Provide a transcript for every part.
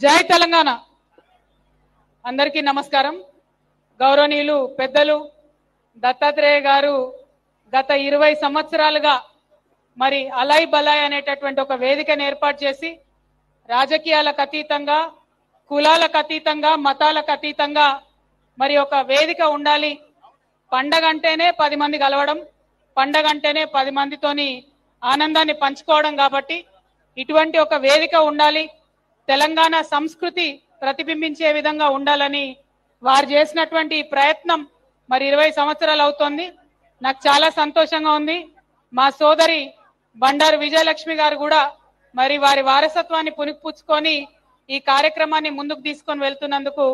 జై తెలంగాణ అందరికీ నమస్కారం। గౌరవనీయులు పెద్దలు దత్తాత్రేయ గారు గత 20 సంవత్సరాలుగా మరి అలై బలాయ్ అనేటటువంటి ఒక వేదికను ఏర్పాటు చేసి రాజకీయాలకు అతీతంగా కులాలకు అతీతంగా మతాలకు అతీతంగా మరి ఒక వేదిక ఉండాలి। పండగ అంటేనే 10 మంది కలవడం, పండగ అంటేనే 10 మందితోని ఆనందాన్ని పంచుకోవడం కాబట్టి ఇటువంటి ఒక వేదిక ఉండాలి, తెలంగాణ సంస్కృతి ప్రతిబింబించే విధంగా ఉండాలని వారు చేసినటువంటి ప్రయత్నం మరి 20 సంవత్సరాలు అవుతోంది। నాకు చాలా సంతోషంగా ఉంది। మా సోదరి బండారు విజయలక్ష్మి గారు కూడా మరి వారి వారసత్వాన్ని పుణికిపుచ్చుకొని ఈ కార్యక్రమాన్ని ముందుకు తీసుకొని వెళ్తున్నందుకు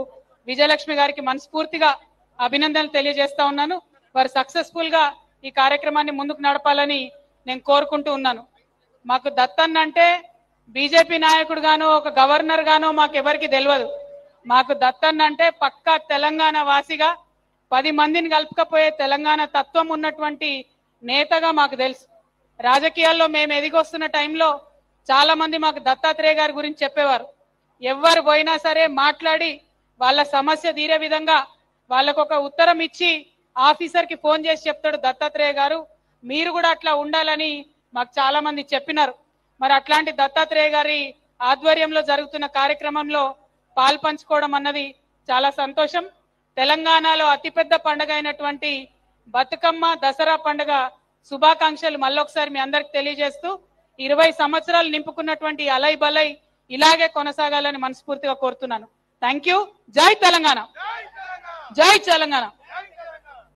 విజయలక్ష్మి గారికి మనస్ఫూర్తిగా అభినందనలు తెలియజేస్తా ఉన్నాను। వారు సక్సెస్ఫుల్ గా ఈ కార్యక్రమాన్ని ముందుకు నడపాలని నేను కోరుకుంటూ ఉన్నాను। మాకు దత్తన్న అంటే బీజేపీ నాయకుడు గానో ఒక గవర్నర్ గానో మాకు ఎవరికి తెలియదు। మాకు దత్తన్న అంటే పక్కా తెలంగాణ వాసిగా 10 మందిని కలుపుకపోయే తెలంగాణ తత్వం ఉన్నటువంటి నేతగా మాకు తెలుసు। రాజకీయాల్లో మేము ఎదిగొస్తున్న టైంలో చాలా మంది మాకు దత్తాత్రేయ గారి గురించి చెప్పేవారు। ఎవరు పోయినా సరే మాట్లాడి వాళ్ళ సమస్య తీరే విధంగా వాళ్ళకు ఒక ఉత్తరం ఇచ్చి ఆఫీసర్కి ఫోన్ చేసి చెప్తాడు దత్తాత్రేయ గారు, మీరు కూడా అట్లా ఉండాలని మాకు చాలా మంది చెప్పినారు। మరి అట్లాంటి దత్తాత్రేయ గారి ఆధ్వర్యంలో జరుగుతున్న కార్యక్రమంలో పాల్పంచుకోవడం అన్నది చాలా సంతోషం। తెలంగాణలో అతిపెద్ద పండుగ అయినటువంటి బతుకమ్మ దసరా పండుగ శుభాకాంక్షలు మళ్ళొకసారి మీ అందరికి తెలియజేస్తూ 20 సంవత్సరాలు నింపుకున్నటువంటి అలై బలై ఇలాగే కొనసాగాలని మనస్ఫూర్తిగా కోరుతున్నాను। Thank you. జై తెలంగాణ, జై తెలంగాణ।